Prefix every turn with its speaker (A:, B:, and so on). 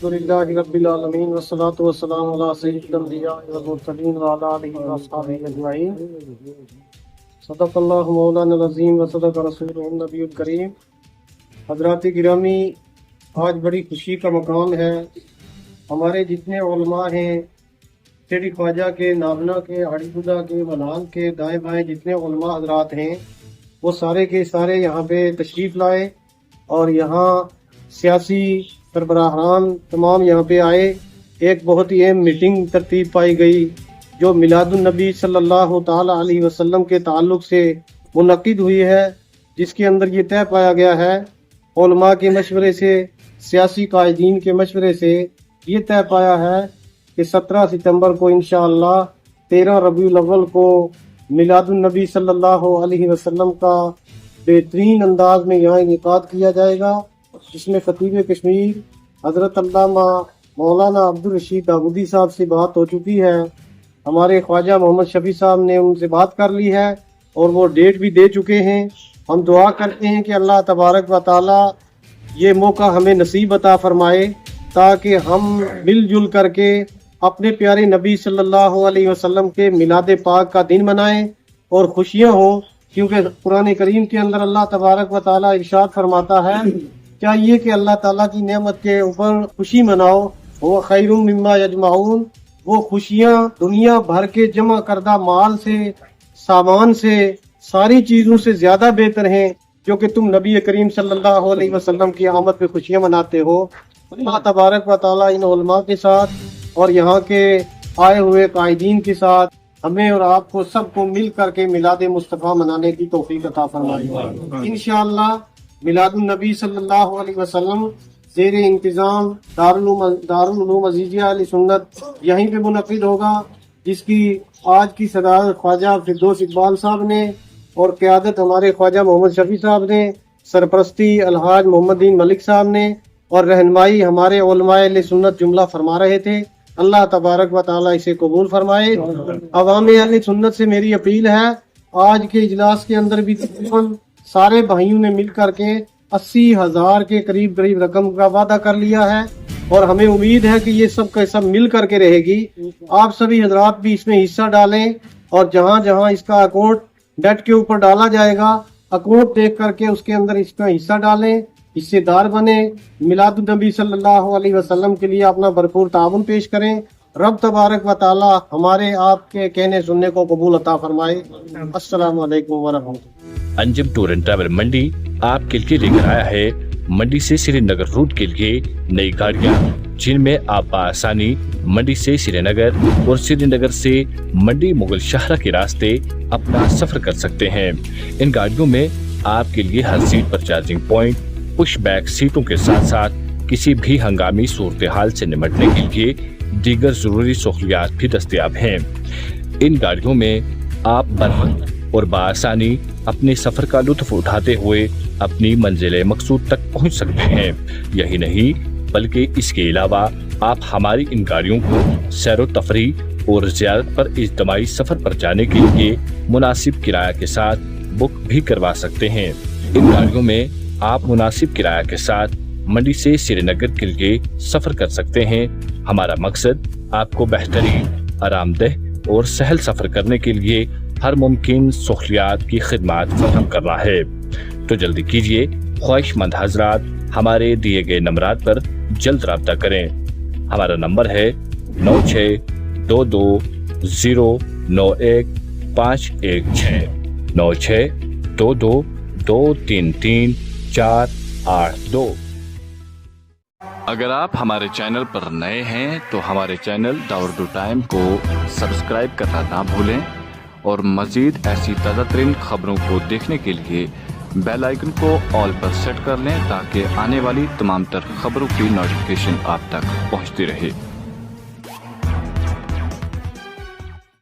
A: الحمدللہ رب العالمین والصلاة والسلام علی سید الانبیاء والمرسلین وعلی آلہ واصحابہ اجمعین۔ صدق اللہ مولانا العظیم وصدق رسولہ النبی الکریم۔ حضرات گرامی، آج بڑی خوشی کا مقام ہے۔ ہمارے جتنے علماء ہیں، سیری خواجہ کے، نابنا کے، ہڑی خدا کے، ملال کے، دائیں بائیں جتنے علماء حضرات ہیں، وہ سارے کے سارے یہاں پہ تشریف لائے اور یہاں سیاسی سربراہان تمام یہاں پہ آئے۔ ایک بہت ہی اہم میٹنگ ترتیب پائی گئی جو میلاد النبی صلی اللہ تعالی علیہ وسلم کے تعلق سے منعقد ہوئی ہے، جس کے اندر یہ طے پایا گیا ہے، علماء کے مشورے سے، سیاسی قائدین کے مشورے سے یہ طے پایا ہے کہ 17 ستمبر کو انشاءاللہ 13 ربیع الاول کو میلاد النبی صلی اللہ علیہ وسلم کا بہترین انداز میں یہاں انعقاد کیا جائے گا، جس میں خطیب کشمیر حضرت علامہ مولانا عبدالرشید داودی صاحب سے بات ہو چکی ہے۔ ہمارے خواجہ محمد شفیع صاحب نے ان سے بات کر لی ہے اور وہ ڈیٹ بھی دے چکے ہیں۔ ہم دعا کرتے ہیں کہ اللہ تبارک و تعالی یہ موقع ہمیں نصیب عطا فرمائے تاکہ ہم مل جل کر کے اپنے پیارے نبی صلی اللہ علیہ وسلم کے میلاد پاک کا دن منائیں اور خوشیاں ہوں، کیونکہ قرآن کریم کے اندر اللہ تبارک و تعالی ارشاد فرماتا ہے چاہیے کہ اللہ تعالیٰ کی نعمت کے اوپر خوشی مناؤ، وہ خیر مما یجمعون، وہ خوشیاں دنیا بھر کے جمع کردہ مال سے، سامان سے، ساری چیزوں سے زیادہ بہتر ہیں جو کہ تم نبی کریم صلی اللہ علیہ وسلم کی آمد پہ خوشیاں مناتے ہو۔ اللہ تبارک و تعالیٰ ان علماء کے ساتھ اور یہاں کے آئے ہوئے قائدین کے ساتھ ہمیں اور آپ کو سب کو مل کر کے میلاد مصطفیٰ منانے کی توفیق عطا فرمائے۔ انشاءاللہ میلاد النبی صلی اللہ علیہ وسلم زیر انتظام دارالعلوم عزیزیہ علی سنت یہیں پہ منعقد ہوگا، جس کی آج کی صدارت خواجہ فردوس اقبال صاحب نے اور قیادت ہمارے خواجہ محمد شفیع صاحب نے، سرپرستی الحاج محمد دین ملک صاحب نے اور رہنمائی ہمارے علماء اہل سنت جملہ فرما رہے تھے۔ اللہ تبارک و تعالیٰ اسے قبول فرمائے۔ عوام اہل سنت سے میری اپیل ہے، آج کے اجلاس کے اندر بھی تقریباً سارے بھائیوں نے مل کر کے 80,000 کے قریب رقم کا وعدہ کر لیا ہے اور ہمیں امید ہے کہ یہ سب کا سب مل کر کے رہے گی۔ آپ سبھی حضرات بھی اس میں حصہ ڈالیں اور جہاں جہاں اس کا اکاؤنٹ نیٹ کے اوپر ڈالا جائے گا، اکاؤنٹ دیکھ کر کے اس کے اندر اس کا حصہ ڈالیں، حصے دار بنے، میلاد النبی صلی اللہ علیہ وسلم کے لیے اپنا بھرپور تعاون پیش کریں۔ رب تبارک و تعالی ہمارے آپ کے کہنے سننے کو قبول عطا فرمائے۔ السلام علیکم ورحمۃ اللہ۔
B: انجم ٹور اینڈ ٹریول منڈی آپ کے لیے لے کر آیا ہے منڈی سے سری نگر روٹ کے لیے نئی گاڑیاں، جن میں آپ بآسانی منڈی سے سری نگر اور سری نگر سے منڈی مغل شاہراہ کے راستے اپنا سفر کر سکتے ہیں۔ ان گاڑیوں میں آپ کے لیے ہر سیٹ پر چارجنگ پوائنٹ، پش بیک سیٹوں کے ساتھ ساتھ کسی بھی ہنگامی صورتحال سے نمٹنے کے لیے دیگر ضروری سہولیات بھی دستیاب ہیں۔ ان گاڑیوں میں آپ بروقت اور بآسانی اپنے سفر کا لطف اٹھاتے ہوئے اپنی منزل مقصود تک پہنچ سکتے ہیں۔ یہی نہیں بلکہ اس کے علاوہ آپ ہماری ان گاڑیوں کو سیر و تفریح اور زیارت پر اجتماعی سفر پر جانے کے لیے مناسب کرایہ کے ساتھ بک بھی کروا سکتے ہیں۔ ان گاڑیوں میں آپ مناسب کرایہ کے ساتھ منڈی سے سری نگر کے لیے سفر کر سکتے ہیں۔ ہمارا مقصد آپ کو بہترین، آرام دہ اور سہل سفر کرنے کے لیے ہر ممکن سہولیات کی خدمات فراہم کرنا ہے۔ تو جلدی کیجیے، خواہش مند حضرات ہمارے دیے گئے نمبرات پر جلد رابطہ کریں۔ ہمارا نمبر ہے 9622091516 9622233482۔
C: اگر آپ ہمارے چینل پر نئے ہیں تو ہمارے چینل داوردو ٹائم کو سبسکرائب کرنا نہ بھولیں اور مزید ایسی تازہ ترین خبروں کو دیکھنے کے لیے بیل آئیکن کو آل پر سیٹ کر لیں تاکہ آنے والی تمام تر خبروں کی نوٹیفیکیشن آپ تک پہنچتی رہے۔